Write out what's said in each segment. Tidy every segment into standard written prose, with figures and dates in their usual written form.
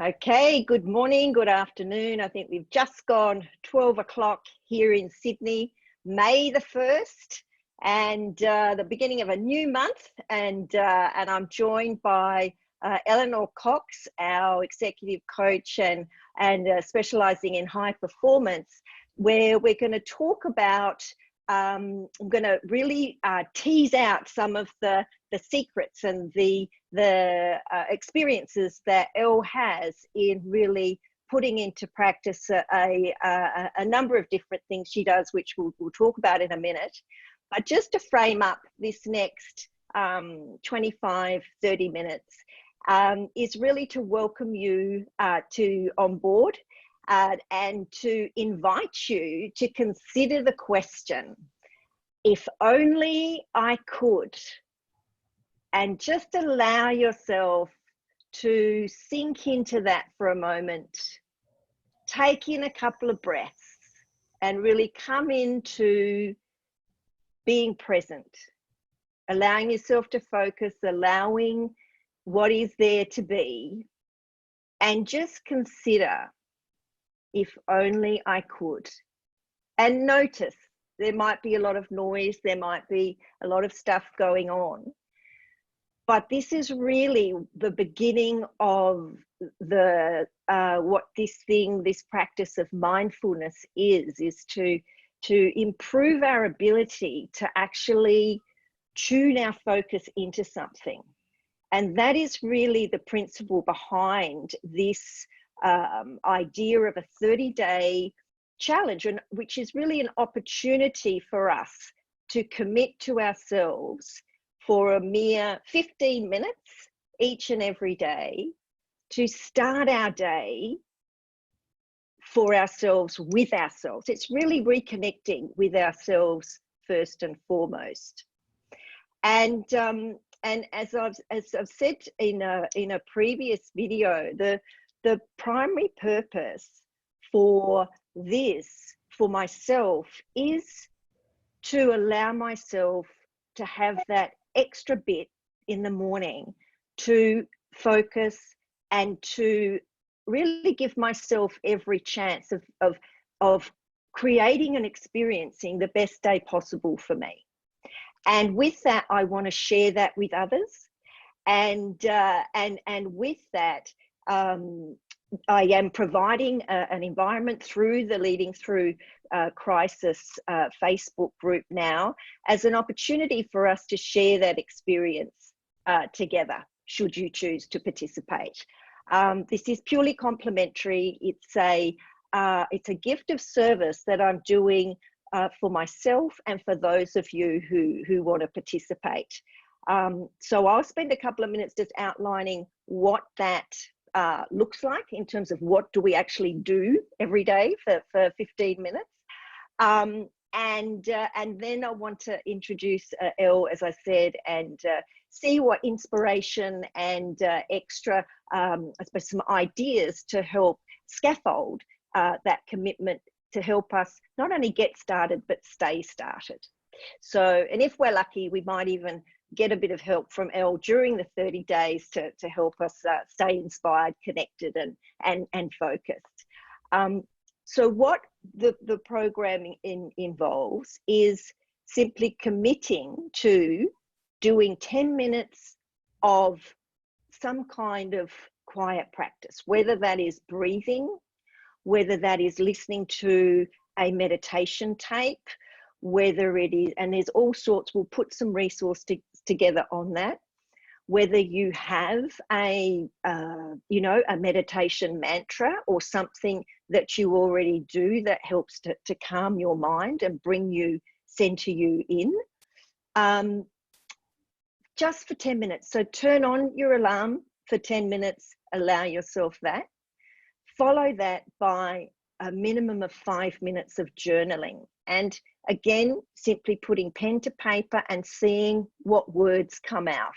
Okay, good morning, good afternoon. I think we've just gone 12 o'clock here in Sydney, May the 1st, and the beginning of a new month. And I'm joined by Ellenor Cox, our executive coach and specialising in high performance, where we're going to talk about, I'm going to really tease out some of the secrets and the experiences that Elle has in really putting into practice a number of different things she does, which we'll talk about in a minute. But just to frame up this next 25, 30 minutes is really to welcome you on board and to invite you to consider the question, if only I could. And just allow yourself to sink into that for a moment. Take in a couple of breaths and really come into being present. Allowing yourself to focus, allowing what is there to be. And just consider, if only I could. And notice, there might be a lot of noise, there might be a lot of stuff going on. But this is really the beginning of what this practice of mindfulness is to improve our ability to actually tune our focus into something. And that is really the principle behind this idea of a 30-day challenge, which is really an opportunity for us to commit to ourselves for a mere 15 minutes each and every day to start our day for ourselves, with ourselves. It's really reconnecting with ourselves first and foremost. And as I've said in a previous video, the primary purpose for this, for myself, is to allow myself to have that extra bit in the morning to focus and to really give myself every chance of creating and experiencing the best day possible for me. And with that, I want to share that with others. And with that, I am providing an environment through the Leading Through Crisis Facebook group now as an opportunity for us to share that experience together, should you choose to participate. This is purely complimentary. It's a gift of service that I'm doing for myself and for those of you who want to participate. So I'll spend a couple of minutes just outlining what that looks like in terms of what do we actually do every day for 15 minutes. And then I want to introduce Elle, as I said, and see what inspiration and extra, I suppose, some ideas to help scaffold that commitment to help us not only get started, but stay started. So, and if we're lucky, we might even get a bit of help from Elle during the 30 days to help us stay inspired, connected and focused. So what the programming involves is simply committing to doing 10 minutes of some kind of quiet practice, whether that is breathing, whether that is listening to a meditation tape, whether it is, and there's all sorts, we'll put some resource together on that, whether you have a meditation mantra or something that you already do that helps to calm your mind and center you in, just for 10 minutes. So turn on your alarm for 10 minutes, allow yourself that. Follow that by a minimum of 5 minutes of journaling. And again, simply putting pen to paper and seeing what words come out.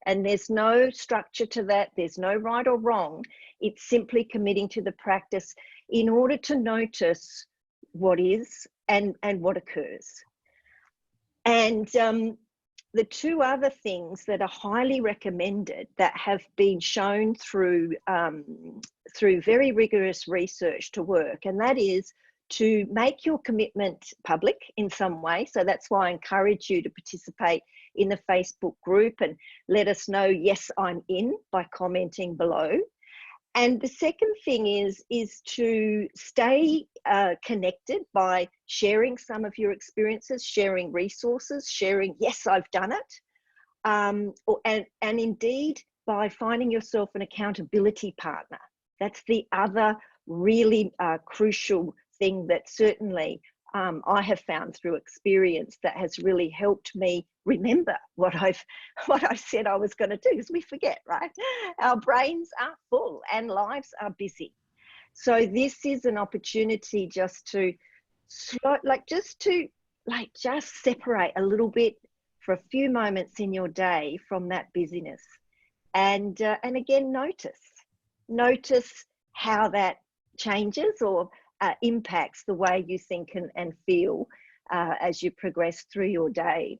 And there's no structure to that. There's no right or wrong. It's simply committing to the practice in order to notice what is and what occurs. And the two other things that are highly recommended that have been shown through very rigorous research to work, and that is to make your commitment public in some way. So that's why I encourage you to participate in the Facebook group and let us know, yes, I'm in, by commenting below. And the second thing is to stay connected by sharing some of your experiences, sharing resources, sharing, yes, I've done it, and indeed by finding yourself an accountability partner. That's the other really crucial thing that certainly I have found through experience that has really helped me remember what I've said I was going to do, because we forget, right? Our brains are full and lives are busy. So this is an opportunity just to just separate a little bit for a few moments in your day from that busyness, and again, notice how that changes or impacts the way you think and feel as you progress through your day.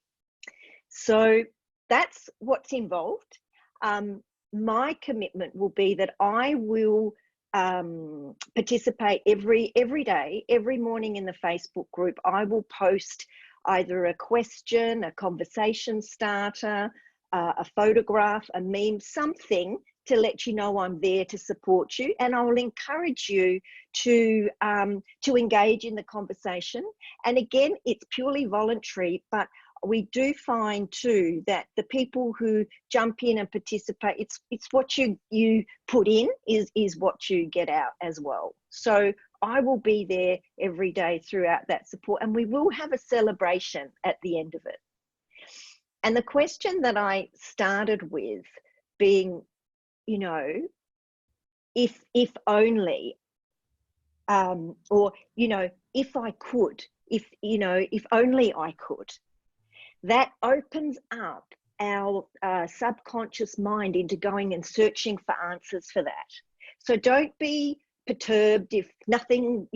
So that's what's involved. My commitment will be that I will participate every day, every morning in the Facebook group. I will post either a question, a conversation starter, a photograph, a meme, something to let you know I'm there to support you, and I will encourage you to engage in the conversation. And again, it's purely voluntary, but we do find too that the people who jump in and participate, it's what you put in is what you get out as well. So I will be there every day throughout that support, and we will have a celebration at the end of it. And the question that I started with being, you know, if only, or, you know, if I could, if only I could, that opens up our subconscious mind into going and searching for answers for that. So don't be perturbed if nothing,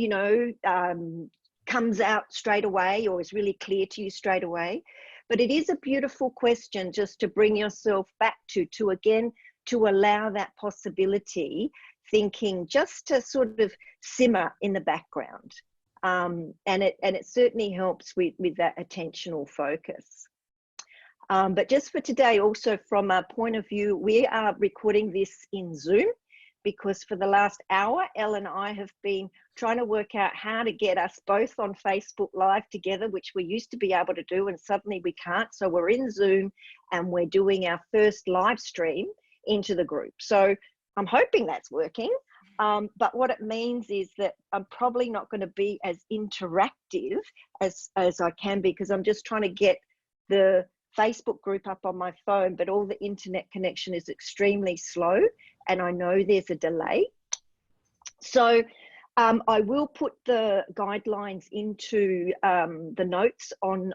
comes out straight away or is really clear to you straight away. But it is a beautiful question just to bring yourself back to again, to allow that possibility thinking just to sort of simmer in the background. And it certainly helps with that attentional focus. But just for today, also from a point of view, we are recording this in Zoom, because for the last hour, Elle and I have been trying to work out how to get us both on Facebook Live together, which we used to be able to do, and suddenly we can't. So we're in Zoom and we're doing our first live stream into the group. So I'm hoping that's working. But what it means is that I'm probably not going to be as interactive as I can be, because I'm just trying to get the Facebook group up on my phone, but all the internet connection is extremely slow, and I know there's a delay. So I will put the guidelines into the notes on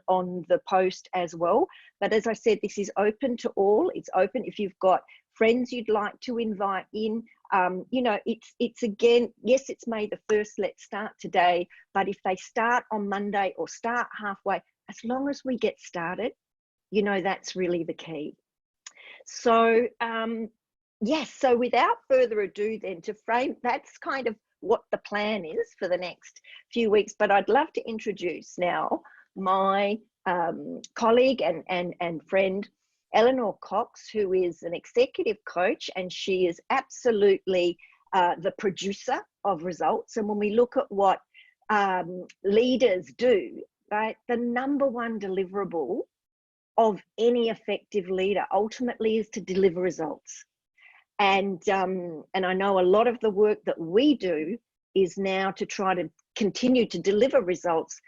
the post as well. But as I said, this is open to all. It's open if you've got friends you'd like to invite in. It's again, yes, it's May the 1st, let's start today. But if they start on Monday or start halfway, as long as we get started, that's really the key. So yes, so without further ado then, to frame, that's kind of what the plan is for the next few weeks. But I'd love to introduce now my colleague and friend, Ellenor Cox, who is an executive coach, and she is absolutely the producer of results. And when we look at what leaders do, right, the #1 deliverable of any effective leader ultimately is to deliver results. And I know a lot of the work that we do is now to try to continue to deliver results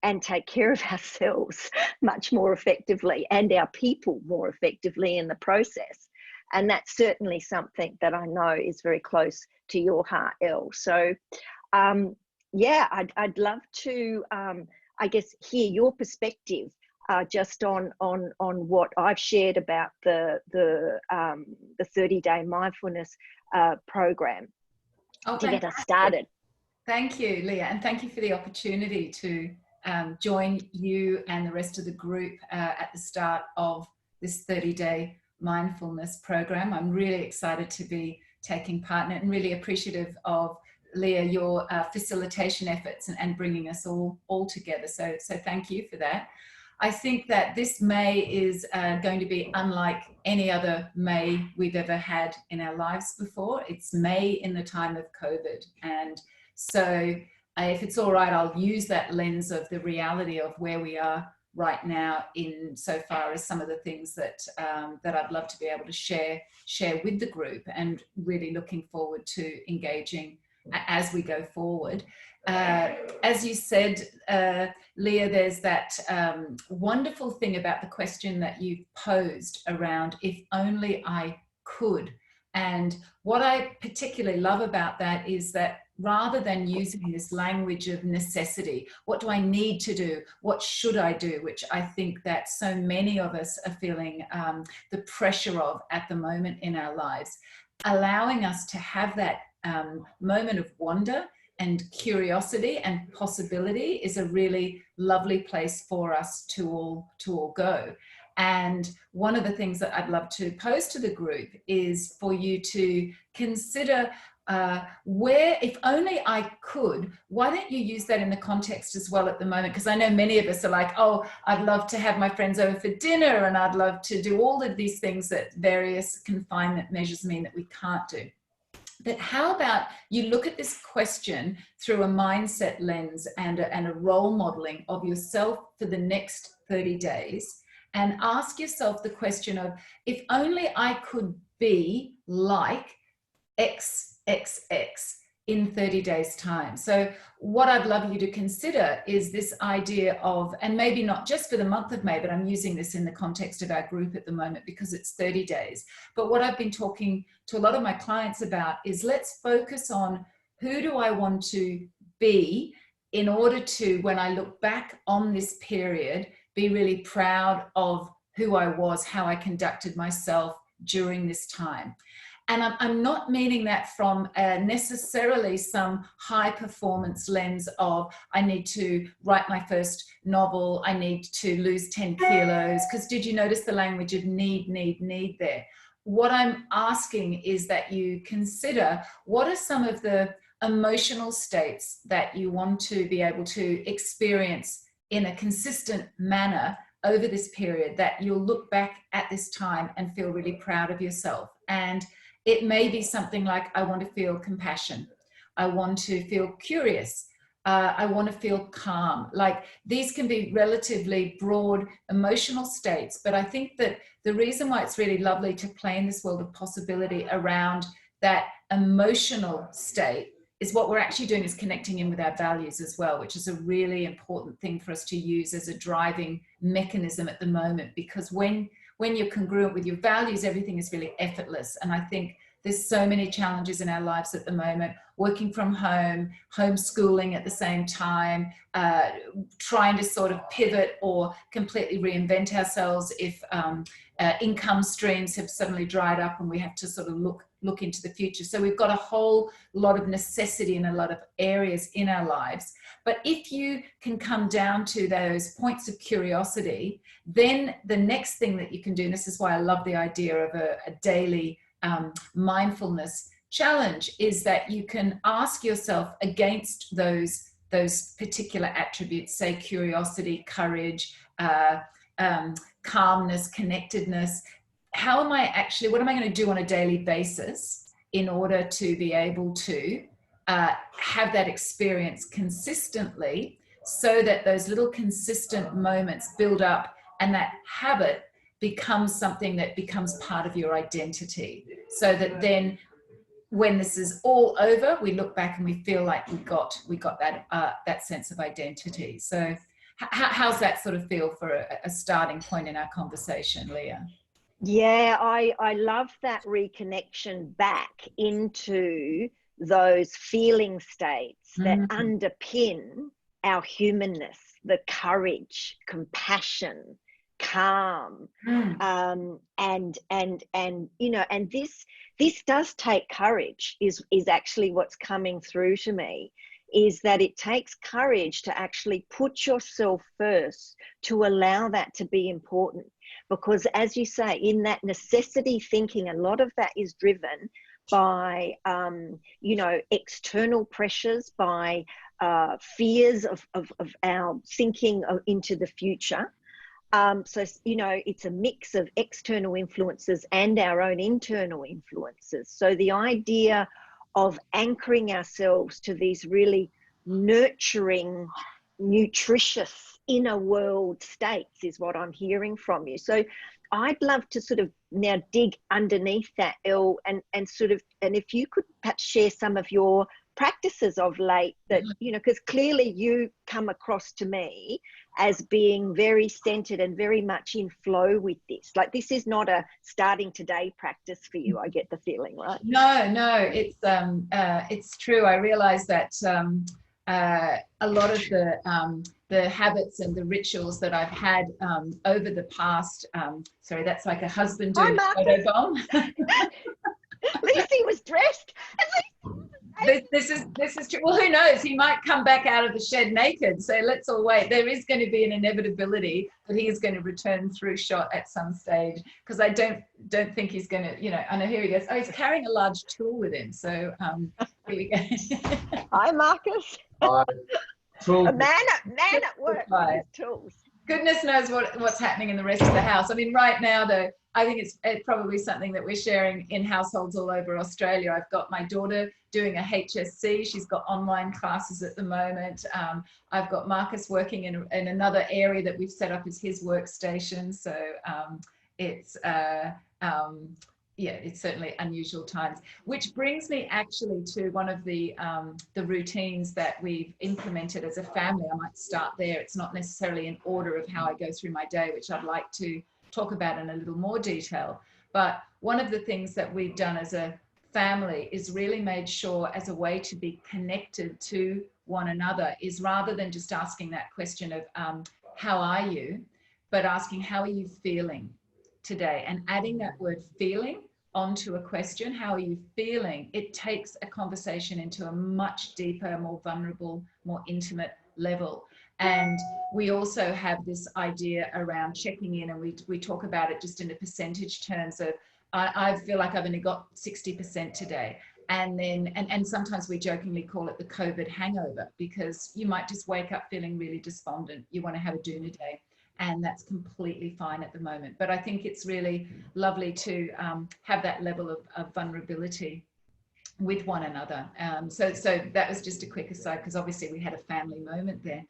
and take care of ourselves much more effectively and our people more effectively in the process. And that's certainly something that I know is very close to your heart, Elle. So yeah, I'd love to, I guess, hear your perspective just on what I've shared about the 30-day mindfulness program to get us started. Thank you, Leah, and thank you for the opportunity to join you and the rest of the group at the start of this 30-day mindfulness program. I'm really excited to be taking part in it, and really appreciative of Leah, your facilitation efforts and bringing us all together. So thank you for that. I think that this May is going to be unlike any other May we've ever had in our lives before. It's May in the time of COVID. And so if it's all right, I'll use that lens of the reality of where we are right now in so far as some of the things that I'd love to be able to share with the group, and really looking forward to engaging as we go forward. As you said, Leah, there's that wonderful thing about the question that you posed around if only I could. And what I particularly love about that is that rather than using this language of necessity, what do I need to do? What should I do? Which I think that so many of us are feeling the pressure of at the moment in our lives. Allowing us to have that moment of wonder and curiosity and possibility is a really lovely place for us to all go. And one of the things that I'd love to pose to the group is for you to consider where, if only I could, why don't you use that in the context as well at the moment? Because I know many of us are like, oh, I'd love to have my friends over for dinner, and I'd love to do all of these things that various confinement measures mean that we can't do. But how about you look at this question through a mindset lens and a role modeling of yourself for the next 30 days, and ask yourself the question of, if only I could be like XXX in 30 days time. So what I'd love you to consider is this idea of, and maybe not just for the month of May, but I'm using this in the context of our group at the moment because it's 30 days. But what I've been talking to a lot of my clients about is, let's focus on who do I want to be in order to, when I look back on this period, be really proud of who I was, how I conducted myself during this time. And I'm not meaning that from necessarily some high performance lens of, I need to write my first novel, I need to lose 10 kilos, because did you notice the language of need there? What I'm asking is that you consider, what are some of the emotional states that you want to be able to experience in a consistent manner over this period, that you'll look back at this time and feel really proud of yourself. And it may be something like, I want to feel compassion. I want to feel curious. I want to feel calm. Like, these can be relatively broad emotional states, but I think that the reason why it's really lovely to play in this world of possibility around that emotional state is what we're actually doing is connecting in with our values as well, which is a really important thing for us to use as a driving mechanism at the moment, because when you're congruent with your values, everything is really effortless. And I think there's so many challenges in our lives at the moment, working from home, homeschooling at the same time, trying to sort of pivot or completely reinvent ourselves if income streams have suddenly dried up and we have to sort of look into the future. So we've got a whole lot of necessity in a lot of areas in our lives. But if you can come down to those points of curiosity, then the next thing that you can do, and this is why I love the idea of a daily mindfulness challenge, is that you can ask yourself against those particular attributes, say curiosity, courage, calmness, connectedness. What am I going to do on a daily basis in order to be able to have that experience consistently, so that those little consistent moments build up and that habit becomes something that becomes part of your identity, so that then when this is all over, we look back and we feel like we got that sense of identity. So how's that sort of feel for a starting point in our conversation, Leah? Yeah, I love that reconnection back into those feeling states that underpin our humanness, the courage, compassion, calm, and you know, and this does take courage, is actually what's coming through to me. is that it takes courage to actually put yourself first, to allow that to be important. Because as you say, in that necessity thinking, a lot of that is driven by, you know, external pressures, by fears of our thinking into the future. So, you know, it's a mix of external influences and our own internal influences. So the idea of anchoring ourselves to these really nurturing, nutritious inner world states is what I'm hearing from you. So I'd love to sort of now dig underneath that, Elle, and sort of, and if you could perhaps share some of your practices of late that, you know, because clearly you come across to me as being very centered and very much in flow with this. Like, this is not a starting today practice for you, I get the feeling, right? No, it's true. I realize that a lot of the habits and the rituals that I've had over the past, sorry, that's like a husband doing a photo bomb. Lucy was dressed. This is true. Well, who knows? He might come back out of the shed naked. So let's all wait. There is going to be an inevitability that he is going to return through shot at some stage, because I don't think he's going to, you know. I know, here he goes. Oh, he's carrying a large tool with him. So here we go. Hi, Marcus. Hi. A man at work with his tools. Goodness knows what's happening in the rest of the house. I mean, right now, though, I think it's probably something that we're sharing in households all over Australia. I've got my daughter doing a HSC. She's got online classes at the moment. I've got Marcus working in another area that we've set up as his workstation. So yeah, it's certainly unusual times, which brings me actually to one of the routines that we've implemented as a family. I might start there. It's not necessarily in order of how I go through my day, which I'd like to talk about in a little more detail. But one of the things that we've done as a family is really made sure, as a way to be connected to one another, is rather than just asking that question of how are you, but asking how are you feeling today, and adding that word feeling onto a question, how are you feeling? It takes a conversation into a much deeper, more vulnerable, more intimate level. And we also have this idea around checking in, and we talk about it just in the percentage terms of, I feel like I've only got 60% today. And then, and sometimes we jokingly call it the COVID hangover, because you might just wake up feeling really despondent. You want to have a doona day, and that's completely fine at the moment. But I think it's really lovely to have that level of vulnerability with one another. So that was just a quick aside, because obviously we had a family moment there.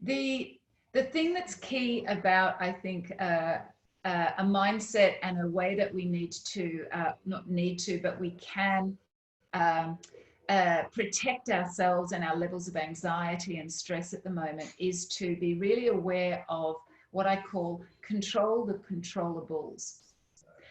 The thing that's key about, I think, a mindset and a way that we need to, not need to, but we can protect ourselves and our levels of anxiety and stress at the moment, is to be really aware of what I call control the controllables.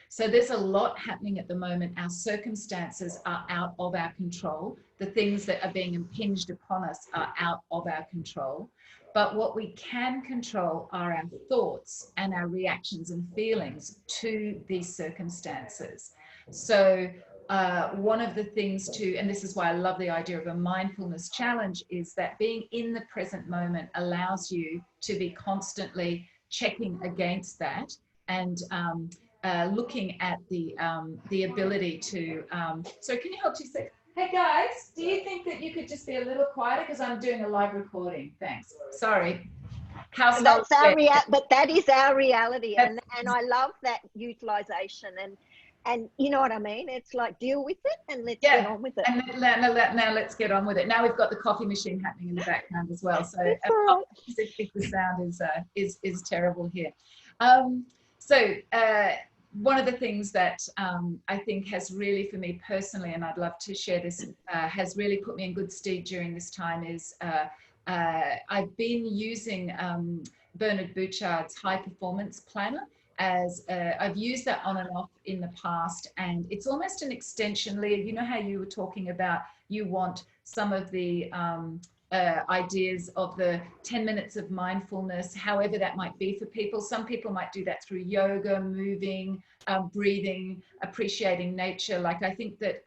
So there's a lot happening at the moment. Our circumstances are out of our control. The things that are being impinged upon us are out of our control. But what we can control are our thoughts and our reactions and feelings to these circumstances. So one of the things and this is why I love the idea of a mindfulness challenge, is that being in the present moment allows you to be constantly checking against that, and looking at the ability to, so can you help 2 seconds? Hey guys, do you think that you could just be a little quieter, because I'm doing a live recording? Thanks. Sorry. That's our but that is our reality, and I love that utilization, and you know what I mean? It's like, deal with it and let's get on with it. And now let's get on with it. Now we've got the coffee machine happening in the background as well. So if the sound is terrible here. One of the things that I think has really, for me personally, and I'd love to share this, has really put me in good stead during this time, is I've been using Bernard Bouchard's high performance planner. As I've used that on and off in the past, and it's almost an extension, Leah. You know how you were talking about, you want some of the ideas of the 10 minutes of mindfulness, however that might be for people. Some people might do that through yoga, moving, breathing, appreciating nature. Like, I think that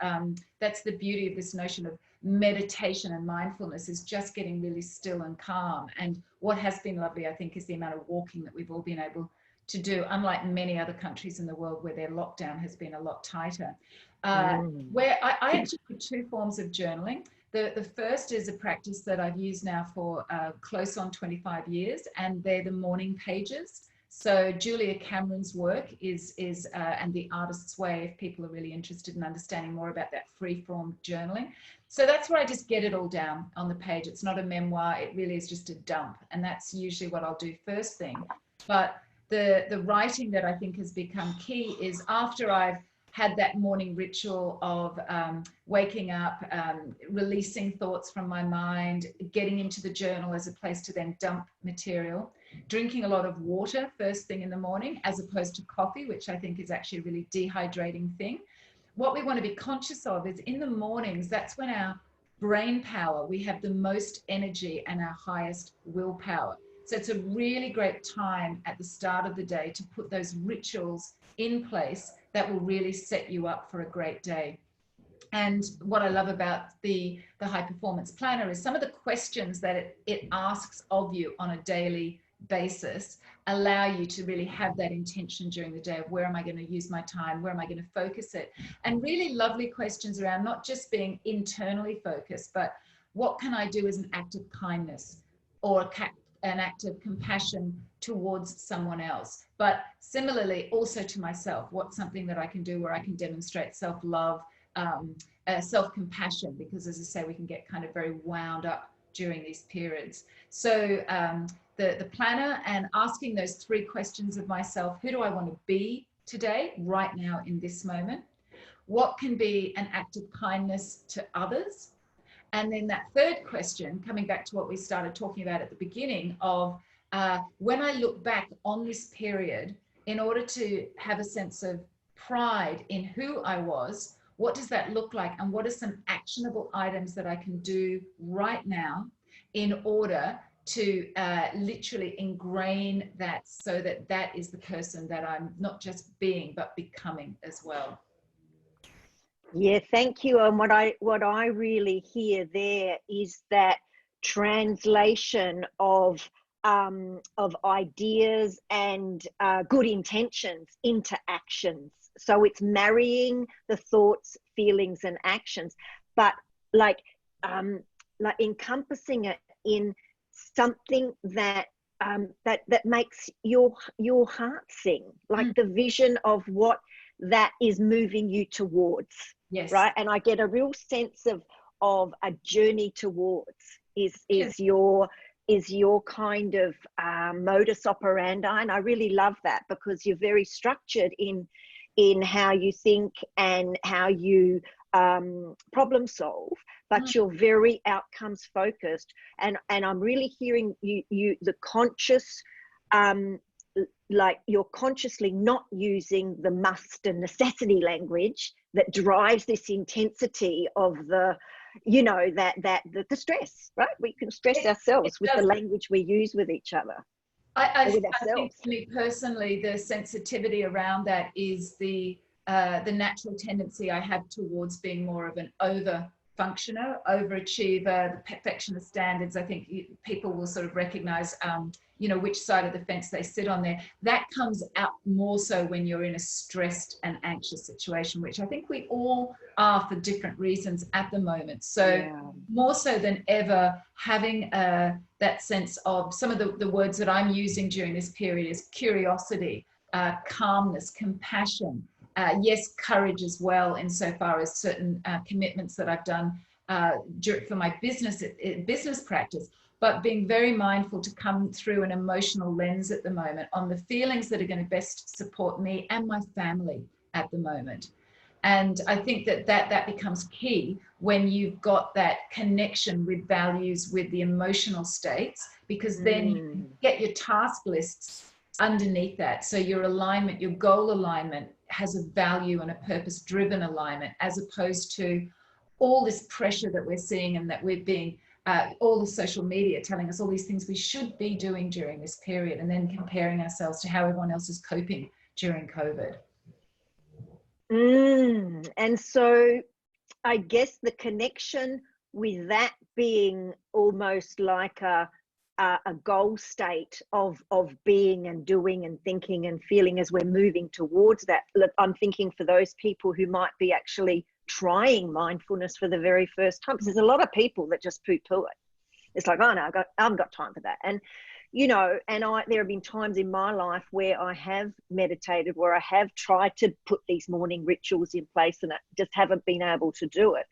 that's the beauty of this notion of meditation and mindfulness, is just getting really still and calm. And what has been lovely, I think, is the amount of walking that we've all been able to do, unlike many other countries in the world where their lockdown has been a lot tighter. Where I actually do two forms of journaling. The first is a practice that I've used now for close on 25 years, and they're the morning pages. So Julia Cameron's work is and The Artist's Way, if people are really interested in understanding more about that free-form journaling. So that's where I just get it all down on the page. It's not a memoir, it really is just a dump. And that's usually what I'll do first thing. But the writing that I think has become key is after I've had that morning ritual of waking up, releasing thoughts from my mind, getting into the journal as a place to then dump material, drinking a lot of water first thing in the morning, as opposed to coffee, which I think is actually a really dehydrating thing. What we want to be conscious of is in the mornings, that's when our brain power, we have the most energy and our highest willpower. So it's a really great time at the start of the day to put those rituals in place that will really set you up for a great day. And what I love about the high performance planner is some of the questions that it asks of you on a daily basis allow you to really have that intention during the day of where am I going to use my time, where am I going to focus it, and really lovely questions around not just being internally focused, but what can I do as an act of kindness or an act of compassion towards someone else, but similarly also to myself. What's something that I can do where I can demonstrate self-love, self-compassion, because as I say, we can get kind of very wound up during these periods. So the planner, and asking those three questions of myself: who do I want to be today, right now in this moment? What can be an act of kindness to others? And then that third question, coming back to what we started talking about at the beginning of when I look back on this period, in order to have a sense of pride in who I was, what does that look like? And what are some actionable items that I can do right now in order to literally ingrain that, so that that is the person that I'm not just being, but becoming as well. Yeah, thank you. And what I really hear there is that translation of ideas and good intentions into actions. So it's marrying the thoughts, feelings, and actions, but like encompassing it in something that that makes your heart sing, like the vision of what that is moving you towards. Yes. Right. And I get a real sense of a journey towards is your kind of modus operandi. And I really love that, because you're very structured in how you think and how you problem solve, but you're very outcomes focused. And I'm really hearing you the conscious, like you're consciously not using the must and necessity language that drives this intensity of the, you know, the stress, right? We can stress ourselves with the language we use with each other. I think for me personally, the sensitivity around that is the natural tendency I have towards being more of an over-functioner, overachiever, the perfectionist standards. I think people will sort of recognize, you know, which side of the fence they sit on there. That comes out more so when you're in a stressed and anxious situation, which I think we all are for different reasons at the moment. So more so than ever, having that sense of some of the words that I'm using during this period is curiosity, calmness, compassion, yes, courage as well, insofar as certain commitments that I've done for my business practice, but being very mindful to come through an emotional lens at the moment on the feelings that are going to best support me and my family at the moment. And I think that becomes key when you've got that connection with values, with the emotional states, because then you get your task lists underneath that. So your alignment, your goal alignment has a value and a purpose-driven alignment, as opposed to all this pressure that we're seeing and that we're being all the social media telling us all these things we should be doing during this period, and then comparing ourselves to how everyone else is coping during COVID. And so I guess the connection with that being almost like a goal state of being and doing and thinking and feeling as we're moving towards that. Look, I'm thinking for those people who might be actually trying mindfulness for the very first time, because there's a lot of people that just poo-poo it. It's like, oh no, I haven't got time for that. And you know, and there have been times in my life where I have meditated, where I have tried to put these morning rituals in place, and I just haven't been able to do it.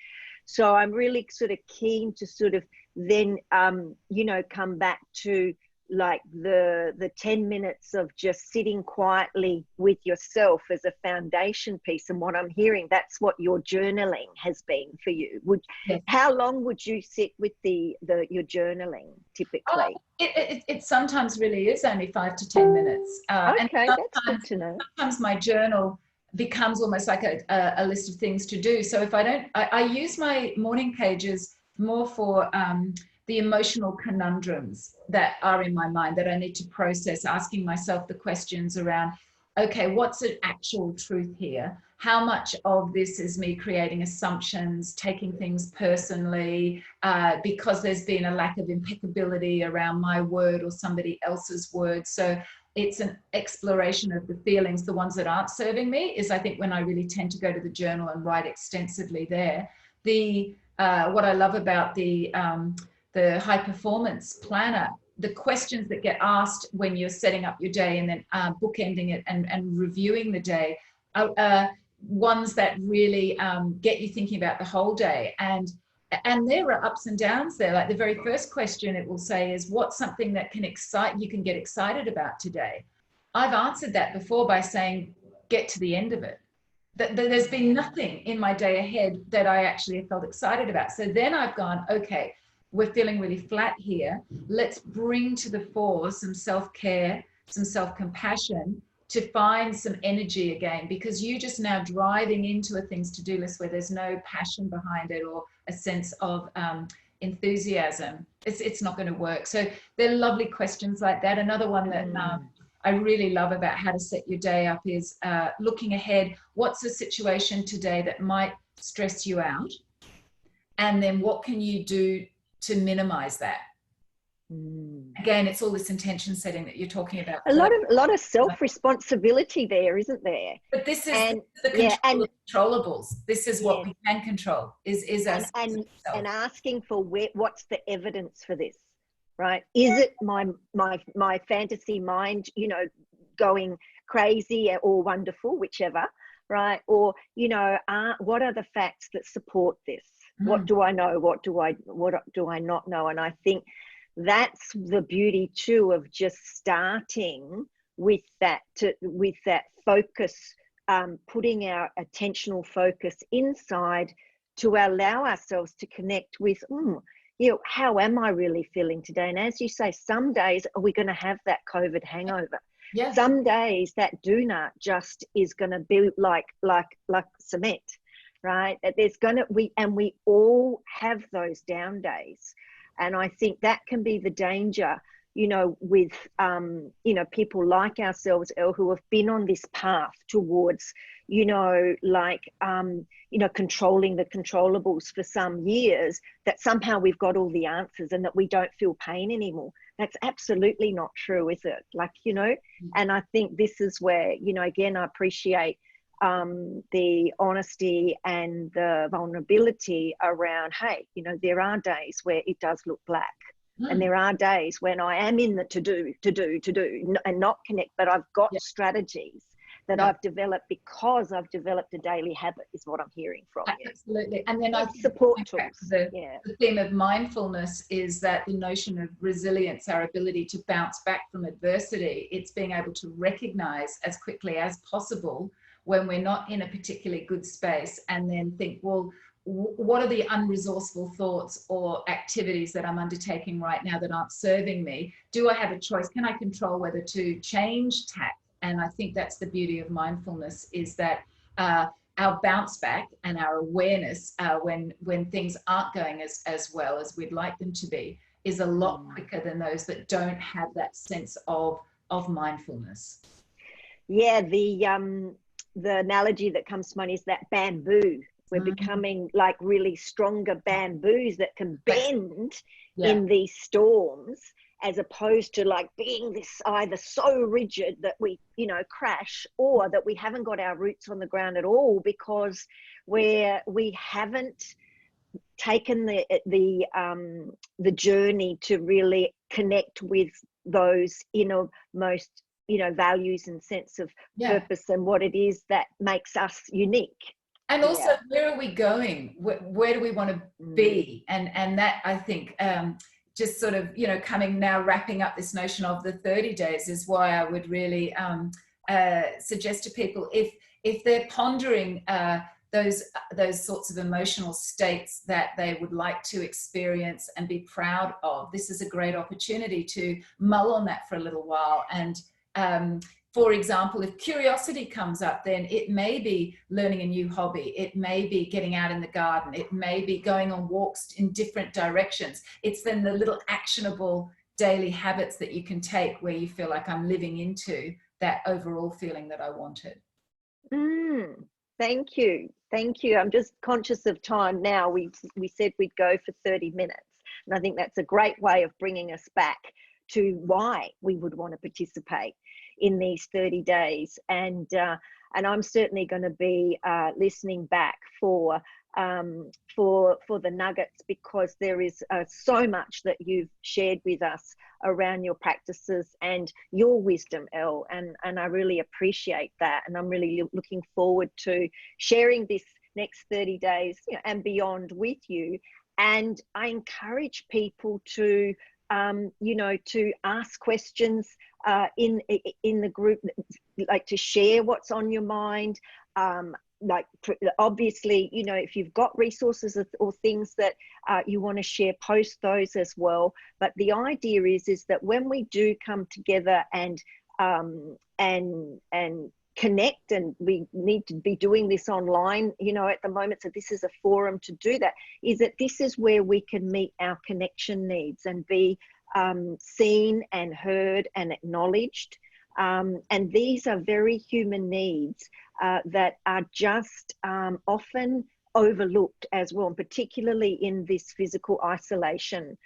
So I'm really sort of keen to sort of then, you know, come back to like the 10 minutes of just sitting quietly with yourself as a foundation piece. And what I'm hearing, that's what your journaling has been for you. Yes. How long would you sit with your journaling typically? It sometimes really is only 5 to 10 minutes. Okay, that's good to know. Sometimes my journal becomes almost like a list of things to do. So if I use my morning pages more for the emotional conundrums that are in my mind that I need to process, asking myself the questions around, okay, what's an actual truth here? How much of this is me creating assumptions, taking things personally, because there's been a lack of impeccability around my word or somebody else's word. So it's an exploration of the feelings, the ones that aren't serving me, is I think when I really tend to go to the journal and write extensively there. What I love about the high performance planner, the questions that get asked when you're setting up your day and then bookending it and reviewing the day are ones that really get you thinking about the whole day. And there are ups and downs there. Like the very first question it will say is, what's something that you can get excited about today? I've answered that before by saying, get to the end of it. There's been nothing in my day ahead that I actually felt excited about. So then I've gone, okay, we're feeling really flat here. Let's bring to the fore some self-care, some self-compassion to find some energy again, because you're just now driving into a things to do list where there's no passion behind it or a sense of enthusiasm. It's not going to work. So they're lovely questions like that. Another one that I really love about how to set your day up is looking ahead. What's the situation today that might stress you out? And then what can you do to minimize that? Again, it's all this intention setting that you're talking about. A lot of self-responsibility there, isn't there? But this is the controllables. This is what we can control. Is us and asking for what's the evidence for this, right? Is it my fantasy mind, you know, going crazy or wonderful, whichever, right? Or, you know, what are the facts that support this? What do I know? What do I not know? And I think that's the beauty too of just starting with that focus, putting our attentional focus inside to allow ourselves to connect with, you know, how am I really feeling today? And as you say, some days are we going to have that COVID hangover. Yes. Some days that donut just is going to be like cement. Right? That we all have those down days. And I think that can be the danger, you know, with, you know, people like ourselves who have been on this path towards, you know, like, you know, controlling the controllables for some years, that somehow we've got all the answers and that we don't feel pain anymore. That's absolutely not true, is it? Like, you know, and I think this is where, you know, again, I appreciate the honesty and the vulnerability around, hey, you know, there are days where it does look black, and there are days when I am in the to do and not connect, but I've got strategies that I've developed because I've developed a daily habit, is what I'm hearing from you. Absolutely. And then I think support tools. The theme of mindfulness is that the notion of resilience, our ability to bounce back from adversity, it's being able to recognize as quickly as possible when we're not in a particularly good space, and then think, well, what are the unresourceful thoughts or activities that I'm undertaking right now that aren't serving me? Do I have a choice? Can I control whether to change tack? And I think that's the beauty of mindfulness, is that our bounce back and our awareness when things aren't going as well as we'd like them to be is a lot quicker than those that don't have that sense of mindfulness. Yeah, the analogy that comes to mind is that bamboo. We're becoming like really stronger bamboos that can bend in these storms, as opposed to like being this either so rigid that we, you know, crash, or that we haven't got our roots on the ground at all because we haven't taken the journey to really connect with those innermost, you know, values and sense of purpose and what it is that makes us unique. And also, where are we going? Where do we want to be? And that, I think, just sort of, you know, wrapping up this notion of the 30 days is why I would really suggest to people, if they're pondering those sorts of emotional states that they would like to experience and be proud of, this is a great opportunity to mull on that for a little while. And for example, if curiosity comes up, then it may be learning a new hobby. It may be getting out in the garden. It may be going on walks in different directions. It's then the little actionable daily habits that you can take where you feel like I'm living into that overall feeling that I wanted. Thank you. Thank you. I'm just conscious of time now. We said we'd go for 30 minutes. And I think that's a great way of bringing us back to why we would want to participate in these 30 days. And I'm certainly going to be listening back for the nuggets, because there is so much that you've shared with us around your practices and your wisdom, Elle, and I really appreciate that. And I'm really looking forward to sharing this next 30 days, you know, and beyond with you. And I encourage people to you know, to ask questions in the group, like to share what's on your mind. Like obviously, you know, if you've got resources or things that you want to share, post those as well. But the idea is that when we do come together and connect, and we need to be doing this online, you know, at the moment, so this is a forum to do that, is that this is where we can meet our connection needs and be seen and heard and acknowledged. And these are very human needs that are just often overlooked as well, and particularly in this physical isolation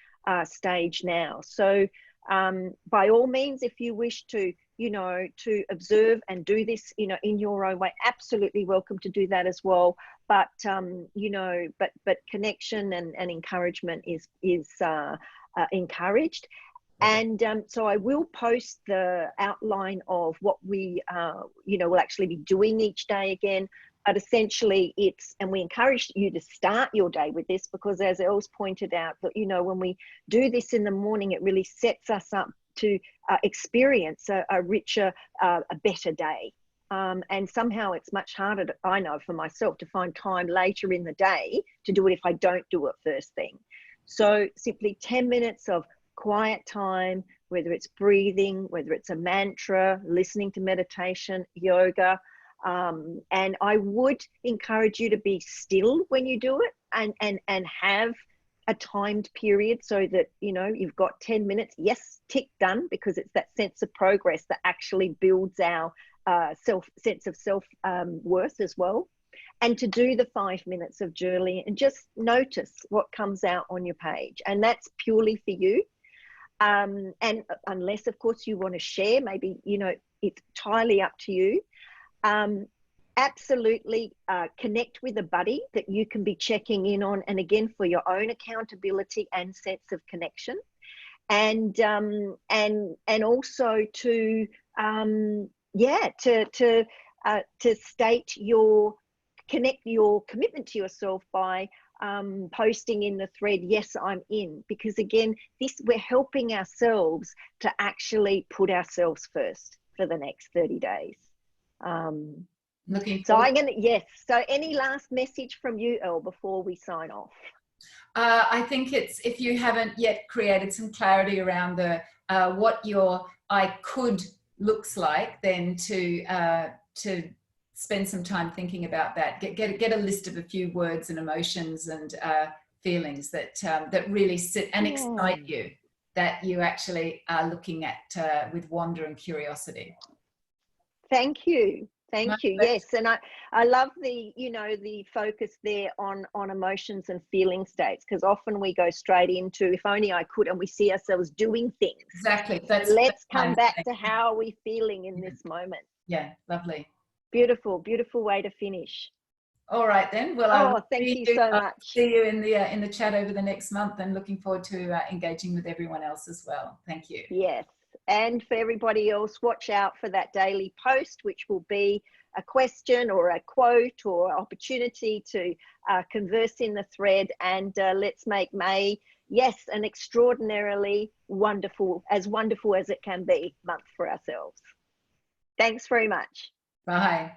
stage now. So by all means, if you wish to, you know, to observe and do this, you know, in your own way, absolutely welcome to do that as well. But you know, but connection and encouragement is encouraged. And so I will post the outline of what we, you know, will actually be doing each day again. But essentially it's, and we encourage you to start your day with this, because as Els pointed out, that, you know, when we do this in the morning, it really sets us up to experience a richer, a better day. And somehow it's much harder, I know for myself, to find time later in the day to do it if I don't do it first thing. So simply 10 minutes of quiet time, whether it's breathing, whether it's a mantra, listening to meditation, yoga. And I would encourage you to be still when you do it, and have a timed period, so that, you know, you've got 10 minutes, yes, tick, done, because it's that sense of progress that actually builds our sense of self worth as well. And to do the 5 minutes of journaling and just notice what comes out on your page. And that's purely for you. And unless, of course, you want to share, maybe, you know, it's entirely up to you. Absolutely connect with a buddy that you can be checking in on, and again, for your own accountability and sense of connection. And also to state your commitment to yourself by posting in the thread, yes, I'm in, because again, we're helping ourselves to actually put ourselves first for the next 30 days. Looking so forward. I'm gonna, yes, so any last message from you, Elle, before we sign off? I think it's, if you haven't yet created some clarity around the what your I could looks like, then to spend some time thinking about that. Get a list of a few words and emotions and feelings that that really sit and excite you, that you actually are looking at with wonder and curiosity. Thank you. My Thank you. pleasure. Yes, and I love the, you know, the focus there on emotions and feeling states, because often we go straight into if only I could, and we see ourselves doing things. Exactly. Let's come back to how are we feeling in this moment. Yeah, lovely. Beautiful, beautiful way to finish. All right then. Well, Oh, thank you so much. See you in the chat over the next month, and looking forward to engaging with everyone else as well. Thank you. Yes. And for everybody else, watch out for that daily post, which will be a question or a quote or opportunity to converse in the thread. And let's make May, yes, an extraordinarily wonderful as it can be month for ourselves. Thanks very much. Bye.